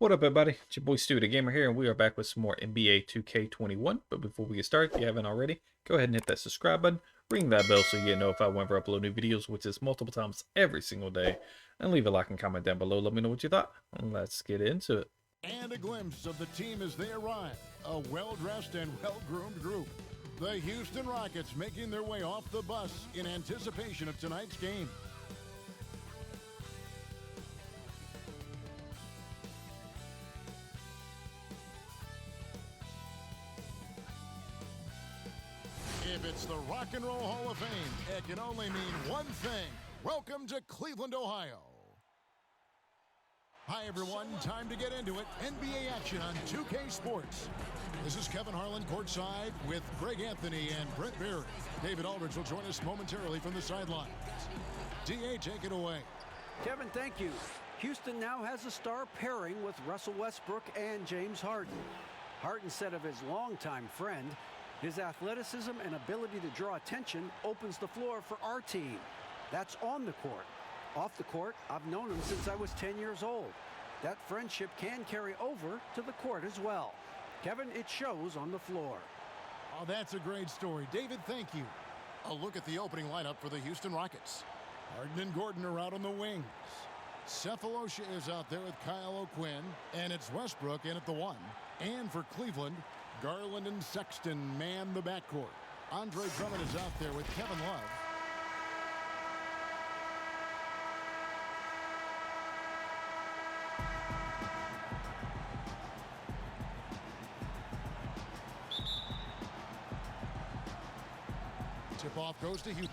What up, everybody? It's your boy Stu the Gamer here, and we are back with some more NBA 2K21. But before we get started, if you haven't already, go ahead and hit that subscribe button, ring that bell so you get notified whenever I upload new videos, which is multiple times every single day, and leave a like and comment down below. Let me know what you thought. Let's get into it. And a glimpse of the team as they arrive. A well-dressed and well-groomed group. The Houston Rockets making their way off the bus in anticipation of tonight's game. If it's the Rock and Roll Hall of Fame, it can only mean one thing. Welcome to Cleveland, Ohio. Hi, everyone. Time to get into it. NBA action on 2K Sports. This is Kevin Harlan courtside with Greg Anthony and Brett Berry. David Aldridge will join us momentarily from the sidelines. DA, take it away. Kevin, thank you. Houston now has a star pairing with Russell Westbrook and James Harden. Harden said of his longtime friend, his athleticism and ability to draw attention opens the floor for our team. That's on the court. Off the court, I've known him since I was 10 years old. That friendship can carry over to the court as well. Kevin, it shows on the floor. Oh, that's a great story. David, thank you. A look at the opening lineup for the Houston Rockets. Harden and Gordon are out on the wings. Cephalosha is out there with Kyle O'Quinn, and it's Westbrook in at the 1. And for Cleveland, Garland and Sexton man the backcourt. Andre Drummond is out there with Kevin Love. Tip-off goes to Houston.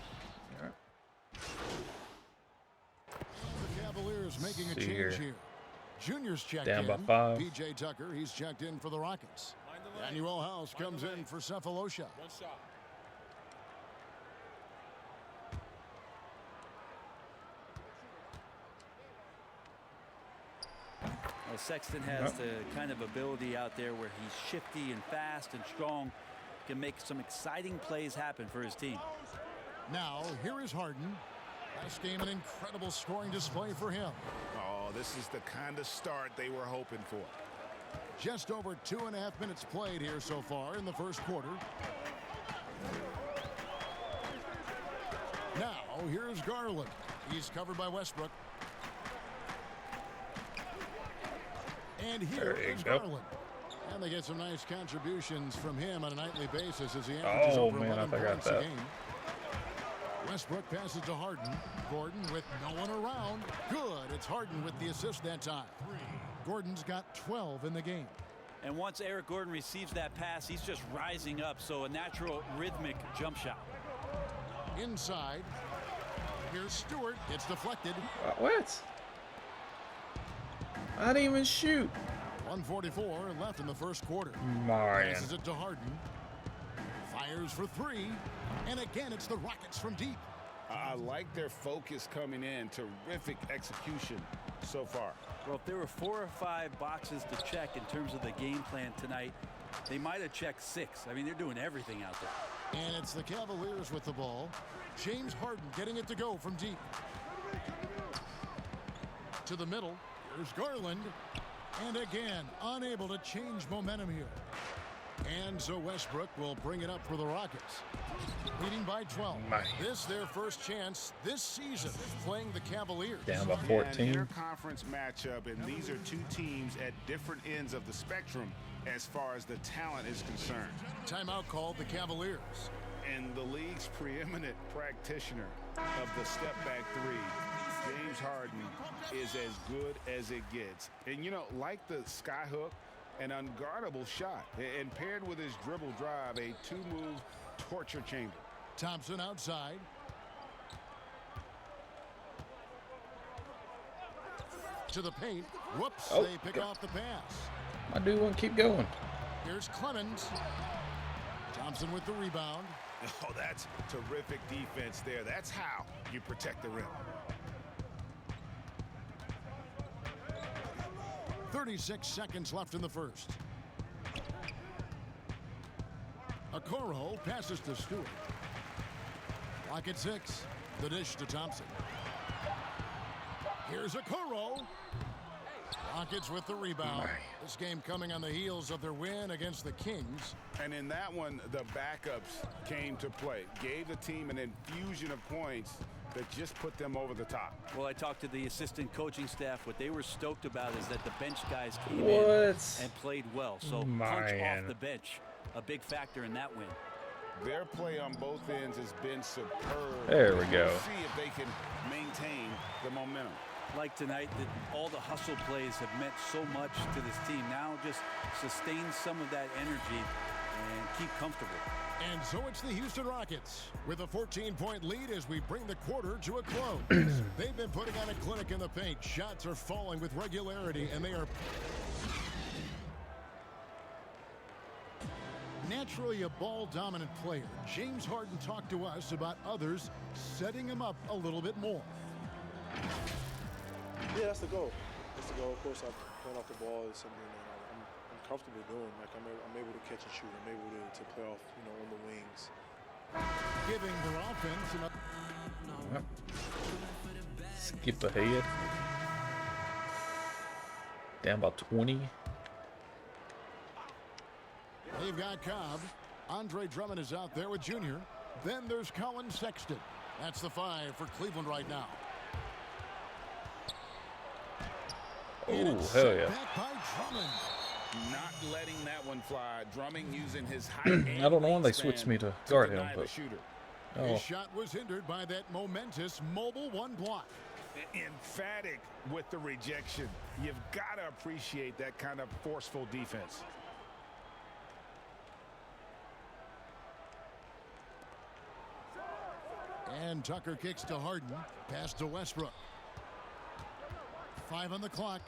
The Cavaliers making a change here. Junior's checked Down in. by 5. P.J. Tucker, he's checked in for the Rockets. Daniel House comes in for Cephalosha. One shot. Well, Sexton has the kind of ability out there where he's shifty and fast and strong, can make some exciting plays happen for his team. Now, here is Harden. Last game, an incredible scoring display for him. Oh, this is the kind of start they were hoping for. Just over 2.5 minutes played here so far in the first quarter. Now, here's Garland. He's covered by Westbrook. And here is Garland. And they get some nice contributions from him on a nightly basis as he averages over 11 points a game. Westbrook passes to Harden. Gordon with no one around. Good. It's Harden with the assist that time. Gordon's got 12 in the game. And once Eric Gordon receives that pass, he's just rising up, so a natural rhythmic jump shot. Inside. Here's Stewart. It's deflected. What? I didn't even shoot. 1:44 left in the first quarter. Man. Passes it to Harden. Fires for 3. And again, it's the Rockets from deep. I like their focus coming in. Terrific execution so far. Well, if there were 4 or 5 boxes to check in terms of the game plan tonight, they might have checked 6. I mean, they're doing everything out there. And it's the Cavaliers with the ball. James Harden getting it to go from deep. To the middle. Here's Garland. And again, unable to change momentum here. And so Westbrook will bring it up for the Rockets. Leading by 12. This their first chance this season playing the Cavaliers. Down by An 14. interconference matchup, and these are two teams at different ends of the spectrum as far as the talent is concerned. Timeout called the Cavaliers. And the league's preeminent practitioner of the step-back 3, James Harden, is as good as it gets. And, you know, like the skyhook, an unguardable shot, and paired with his dribble drive, a 2-move torture chamber. Thompson outside. To the paint. Whoops, they pick off the pass. My dude won't keep going. Here's Clemens. Thompson with the rebound. Oh, that's terrific defense there. That's how you protect the rim. 36 seconds left in the first. Okoro passes to Stewart. Clock at 6. The dish to Thompson. Here's Okoro. Rockets with the rebound. This game coming on the heels of their win against the Kings. And in that one, the backups came to play. Gave the team an infusion of points that just put them over the top. Well, I talked to the assistant coaching staff. What they were stoked about is that the bench guys came in and played well. So punch off the bench, a big factor in that win. Their play on both ends has been superb. There we go. We'll see if they can maintain the momentum. Like tonight, that all the hustle plays have meant so much to this team. Now just sustain some of that energy and keep comfortable. And so it's the Houston Rockets with a 14-point lead as we bring the quarter to a close. They've been putting on a clinic in the paint. Shots are falling with regularity, and they are naturally a ball-dominant player. James Harden talked to us about others setting him up a little bit more. Yeah, that's the goal. That's the goal. Of course, playing off the ball is something that I'm comfortable doing. Like I'm able to catch and shoot. I'm able to play off, on the wings. Giving their offense Skip ahead. Down by 20. They've got Cobb. Andre Drummond is out there with Junior. Then there's Colin Sexton. That's the 5 for Cleveland right now. Oh, hell yeah. Back by Drummond. Not letting that one fly. Drumming using his height. I don't know when they switched me to guard him, but His shot was hindered by that momentous mobile one block. Emphatic with the rejection. You've got to appreciate that kind of forceful defense. And Tucker kicks to Harden. Pass to Westbrook. 5 on the clock.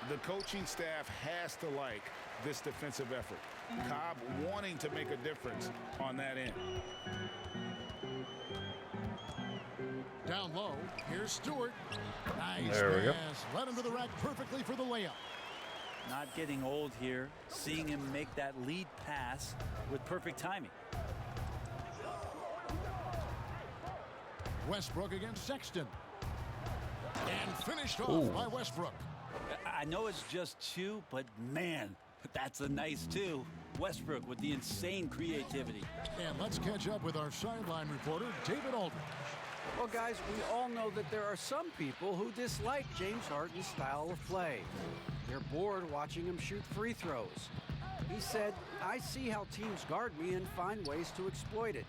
The coaching staff has to like this defensive effort. Cobb wanting to make a difference on that end. Down low. Here's Stewart. Nice There we go. pass. Led him to the rack perfectly for the layup. Not getting old here. Seeing him make that lead pass with perfect timing. Westbrook against Sexton. And finished off by Westbrook. I know it's just 2, but man, that's a nice 2. Westbrook with the insane creativity. And let's catch up with our sideline reporter, David Aldridge. Well, guys, we all know that there are some people who dislike James Harden's style of play. They're bored watching him shoot free throws. He said, "I see how teams guard me and find ways to exploit it.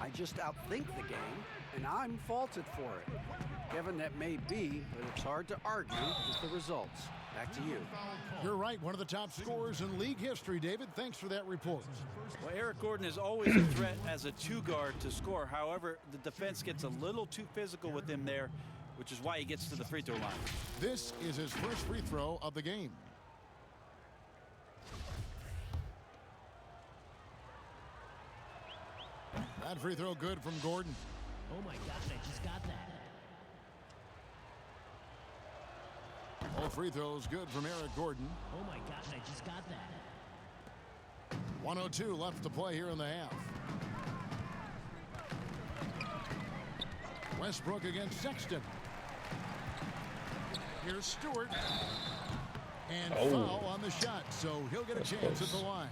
I just outthink the game, and I'm faulted for it." Kevin, that may be, but it's hard to argue with the results. Back to you. You're right, one of the top scorers in league history, David. Thanks for that report. Well, Eric Gordon is always a threat as a 2 guard to score. However, the defense gets a little too physical with him there, which is why he gets to the free throw line. This is his first free throw of the game. That free throw good from Gordon. Oh my God, I just got that. All free throws good from Eric Gordon. Oh my God, I just got that. 1:02 left to play here in the half. Westbrook against Sexton. Here's Stewart. And foul on the shot, so he'll get a chance at the line.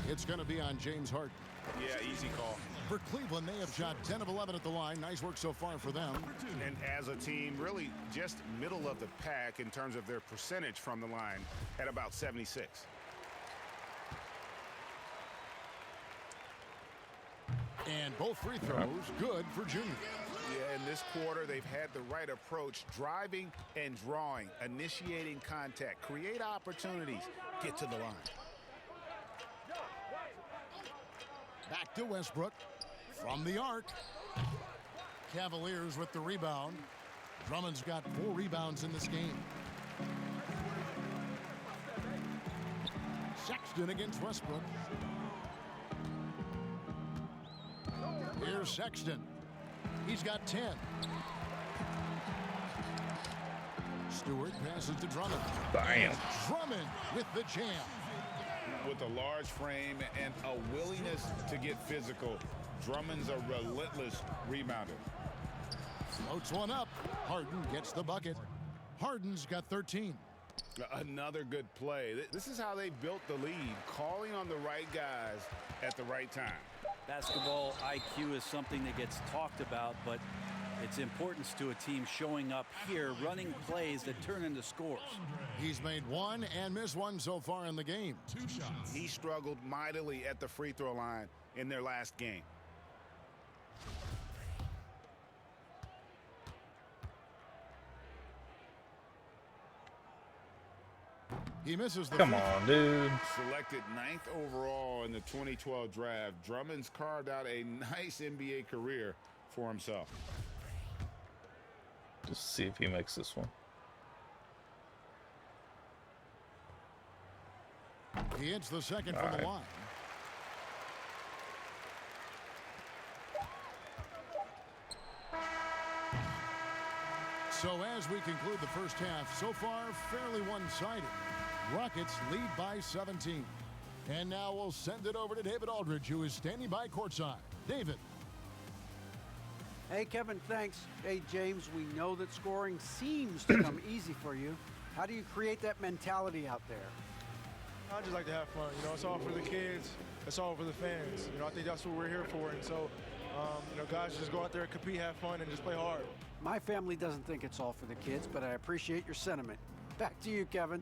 It's going to be on James Harden. Yeah, easy call. For Cleveland, they have shot 10 of 11 at the line. Nice work so far for them. And as a team, really just middle of the pack in terms of their percentage from the line at about 76. And both free throws good for Junior. Yeah, in this quarter, they've had the right approach, driving and drawing, initiating contact, create opportunities, get to the line. Back to Westbrook from the arc. Cavaliers with the rebound. Drummond's got 4 rebounds in this game. Sexton against Westbrook. Here's Sexton. He's got 10. Stewart passes to Drummond. Bam. Drummond with the jam. With a large frame and a willingness to get physical, Drummond's a relentless rebounder. Floats one up. Harden gets the bucket. Harden's got 13. Another good play. This is how they built the lead, calling on the right guys at the right time. Basketball IQ is something that gets talked about, but its importance to a team showing up here, running plays that turn into scores. He's made one and missed one so far in the game. 2 shots. He struggled mightily at the free throw line in their last game. He misses the Come on, dude. Selected 9th overall in the 2012 draft, Drummond's carved out a nice NBA career for himself. Just see if he makes this one. He hits the second from the line. So as we conclude the first half, so far fairly one-sided. Rockets lead by 17. And now we'll send it over to David Aldridge, who is standing by courtside. David. Hey, Kevin, thanks. Hey, James, we know that scoring seems to come easy for you. How do you create that mentality out there? I just like to have fun. You know, it's all for the kids. It's all for the fans. You know, I think that's what we're here for. And so, you know, guys, just go out there and compete, have fun, and just play hard. My family doesn't think it's all for the kids, but I appreciate your sentiment. Back to you, Kevin.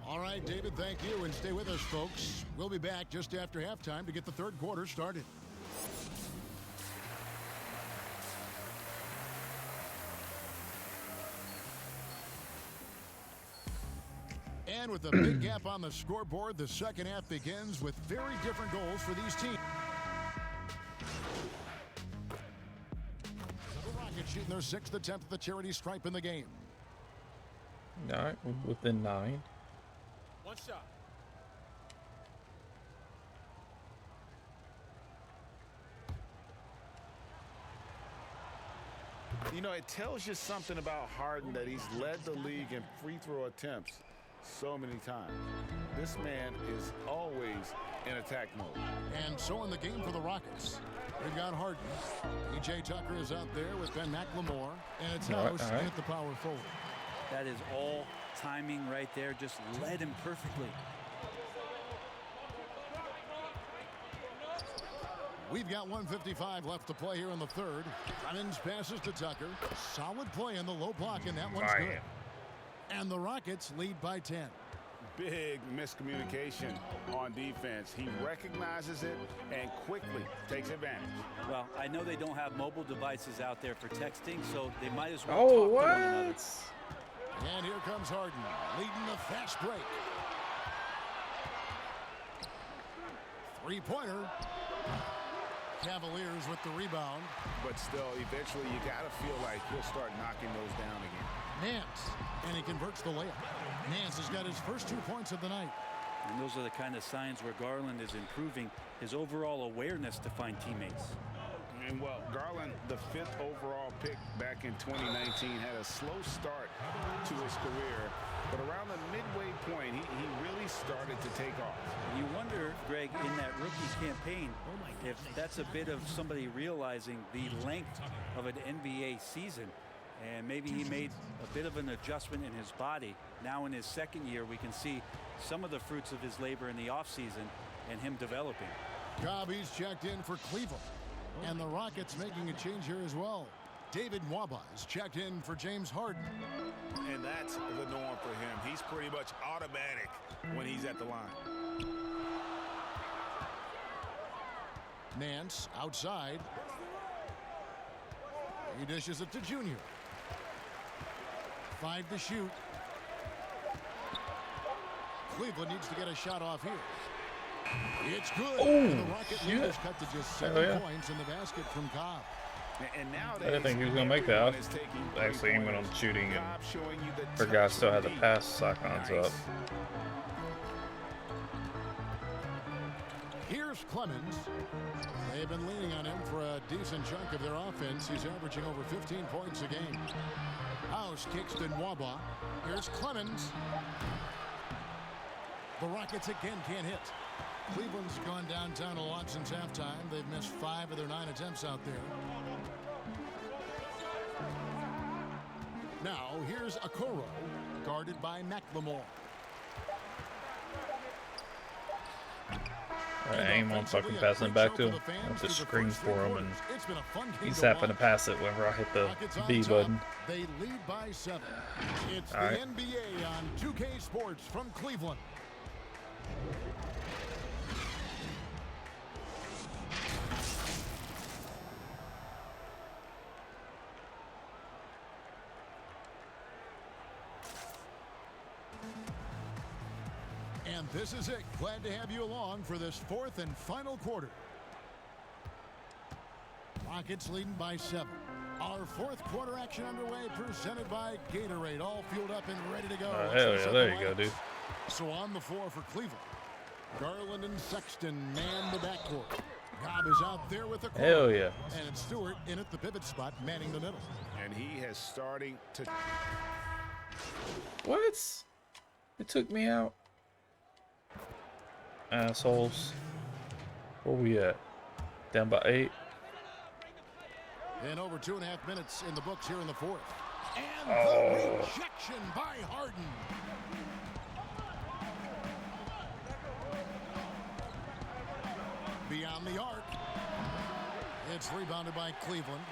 All right, David, thank you. And stay with us, folks. We'll be back just after halftime to get the third quarter started. And with a big gap on the scoreboard, the second half begins with very different goals for these teams. The Rockets shooting their 6th attempt at the charity stripe in the game. All right, we're within 9. One shot. You know, it tells you something about Harden that he's led the league in free throw attempts so many times. This man is always in attack mode. And so in the game for the Rockets, we've got Harden. P.J. Tucker is out there with Ben McLemore, and it's House at the power forward. That is all timing right there. Just led him perfectly. We've got 1:55 left to play here in the third. Clemens passes to Tucker. Solid play in the low block, and that one's good. And the Rockets lead by 10. Big miscommunication on defense. He recognizes it and quickly takes advantage. Well, I know they don't have mobile devices out there for texting, so they might as well Oh, talk to one another. what? And here comes Harden, leading the fast break. Three-pointer. Cavaliers with the rebound. But still, eventually, you got to feel like he'll start knocking those down again. Nance, and he converts the layup. Nance has got his first 2 points of the night. And those are the kind of signs where Garland is improving his overall awareness to find teammates. And well, Garland, the 5th overall pick back in 2019, had a slow start to his career, but around the midway point, he really started to take off. You wonder, Greg, in that rookie campaign, if that's a bit of somebody realizing the length of an NBA season, and maybe he made a bit of an adjustment in his body. Now in his second year, we can see some of the fruits of his labor in the offseason and him developing. Gobby's checked in for Cleveland. And the Rockets making a change here as well. David Nwaba is checked in for James Harden. And that's the norm for him. He's pretty much automatic when he's at the line. Nance outside. He dishes it to Junior. 5 to shoot. Cleveland needs to get a shot off here. It's good. Oh, and the Rocket lead is cut to just 7 points in the basket from Cobb. And now I didn't think he was going to make that. Actually, he went on shooting and forgot still had the pass icons up. Here's Clemens. They've been leaning on him for a decent chunk of their offense. He's averaging over 15 points a game. House kicks to Nwaba. Here's Clemens. The Rockets again can't hit. Cleveland's gone downtown a lot since halftime. They've missed 5 of their 9 attempts out there. Now here's Okoro, guarded by McLemore. I ain't on fucking passing it back to him. I'll just scream for him, and he's happened to pass it whenever I hit the B button. They lead by 7. It's All the right. NBA on 2K Sports from Cleveland. And this is it. Glad to have you along for this 4th and final quarter. Rockets leading by 7. Our 4th quarter action underway, presented by Gatorade. All fueled up and ready to go. Hell yeah, there you go, dude. So on the floor for Cleveland, Garland and Sexton man the backcourt. Cobb is out there with the court. Hell yeah. And it's Stewart in at the pivot spot, manning the middle. And he has starting to... What? It took me out. Assholes. Where we at? Down by 8. And over 2.5 minutes in the books here in the 4th. And the Oh. rejection by Harden. Beyond the arc. It's rebounded by Cleveland.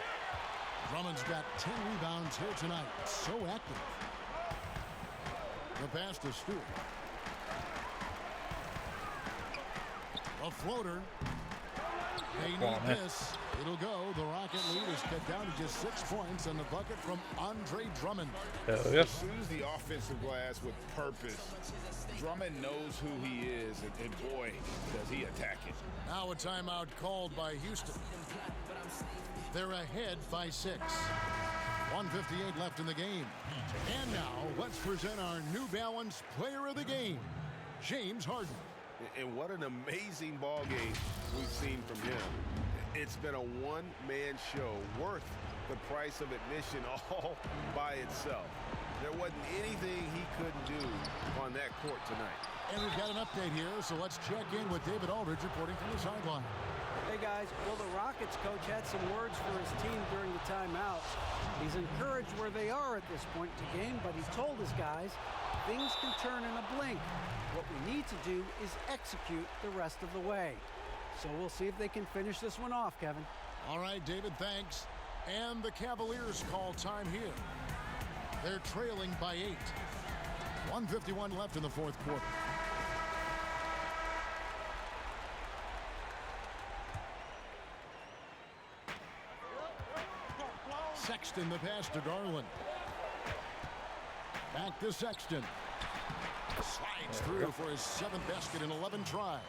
Drummond's got 10 rebounds here tonight. So active. The pass to Stewart. A floater. They Come on, need man. this. It'll go. The Rocket lead is cut down to just 6 points, and the bucket from Andre Drummond. Hell yeah. Pursues the offensive glass with purpose. Drummond knows who he is, and boy, does he attack it. Now a timeout called by Houston. They're ahead by 6. 1:58 left in the game. And now let's present our New Balance Player of the Game, James Harden. And what an amazing ball game we've seen from him. It's been a one-man show worth the price of admission all by itself. There wasn't anything he couldn't do on that court tonight. And we've got an update here, so let's check in with David Aldridge reporting from the sideline. Hey guys, well the Rockets coach had some words for his team during the timeout. He's encouraged where they are at this point in the game, but he told his guys things can turn in a blink. What we need to do is execute the rest of the way. So we'll see if they can finish this one off, Kevin. All right, David, thanks. And the Cavaliers call time here. They're trailing by 8. 1:51 left in the 4th quarter. Sexton, the pass to Garland. Back to Sexton. Slides through for his 7th basket in 11 tries.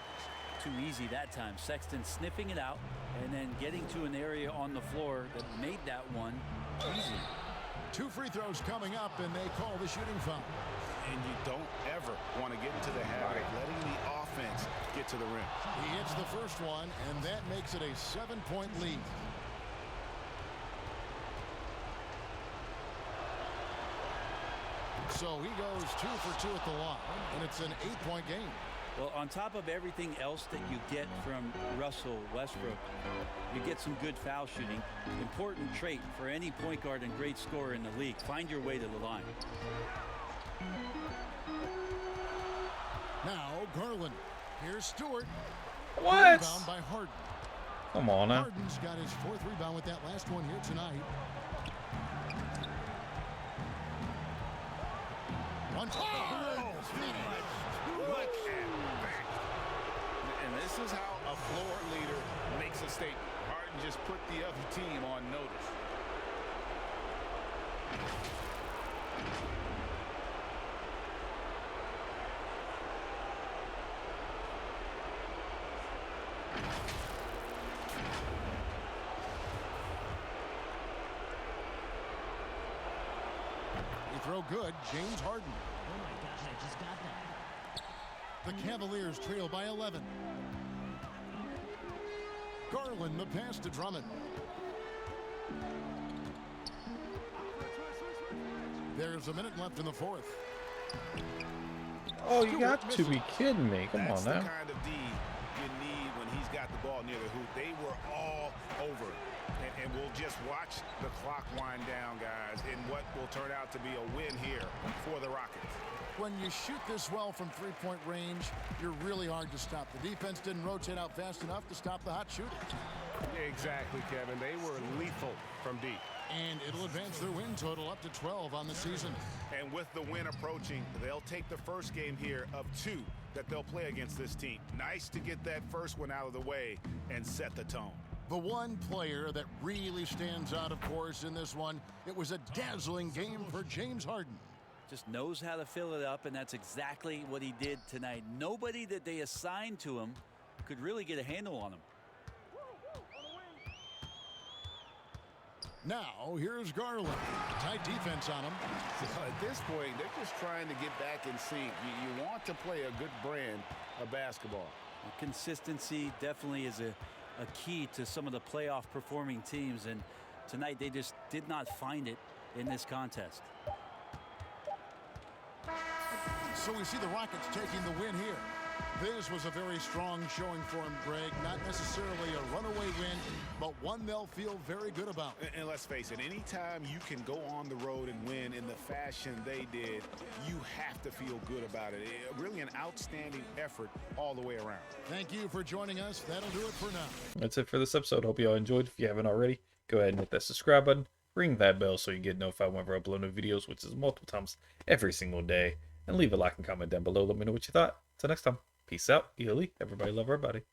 Too easy that time. Sexton sniffing it out and then getting to an area on the floor that made that one easy. 2 free throws coming up, and they call the shooting foul. And you don't ever want to get into the habit of letting the offense get to the rim. He hits the first one, and that makes it a 7-point lead. So he goes 2 for 2 at the line, and it's an 8-point game. Well, on top of everything else that you get from Russell Westbrook, you get some good foul shooting. Important trait for any point guard and great scorer in the league. Find your way to the line. Now Garland. Here's Stewart. What? Rebound by Harden. Come on now. Harden's got his 4th rebound with that last one here tonight. One. Oh, Look at that. And this is how a floor leader makes a statement. Harden just put the other team on notice. He throw good. James Harden. Oh my gosh, I just got that. The Cavaliers trail by 11. Garland, the pass to Drummond. There's a minute left in the 4th. Oh, you got to be kidding me. Come That's on the now. kind of D you need when he's got the ball near the hoop. They were all over. And we'll just watch the clock wind down, guys, in what will turn out to be a win here for the Rockets. When you shoot this well from three-point range, you're really hard to stop. The defense didn't rotate out fast enough to stop the hot shooting. Exactly, Kevin. They were lethal from deep. And it'll advance their win total up to 12 on the season. And with the win approaching, they'll take the first game here of 2 that they'll play against this team. Nice to get that first one out of the way and set the tone. The one player that really stands out, of course, in this one, it was a dazzling game for James Harden. Just knows how to fill it up, and that's exactly what he did tonight. Nobody that they assigned to him could really get a handle on him. Now, here's Garland. Tight defense on him. So at this point, they're just trying to get back in sync. You want to play a good brand of basketball. Consistency definitely is a key to some of the playoff performing teams, and tonight they just did not find it in this contest. So we see the Rockets taking the win here. This was a very strong showing for him, Greg. Not necessarily a runaway win, but one they'll feel very good about. And let's face it, anytime you can go on the road and win in the fashion they did, you have to feel good about it. Really an outstanding effort all the way around. Thank you for joining us. That'll do it for now. That's it for this episode. Hope you all enjoyed. If you haven't already, go ahead and hit that subscribe button. Ring that bell so you get notified whenever I upload new videos, which is multiple times every single day. And leave a like and comment down below. Let me know what you thought. Till next time. Peace out. Ely. Everybody love everybody.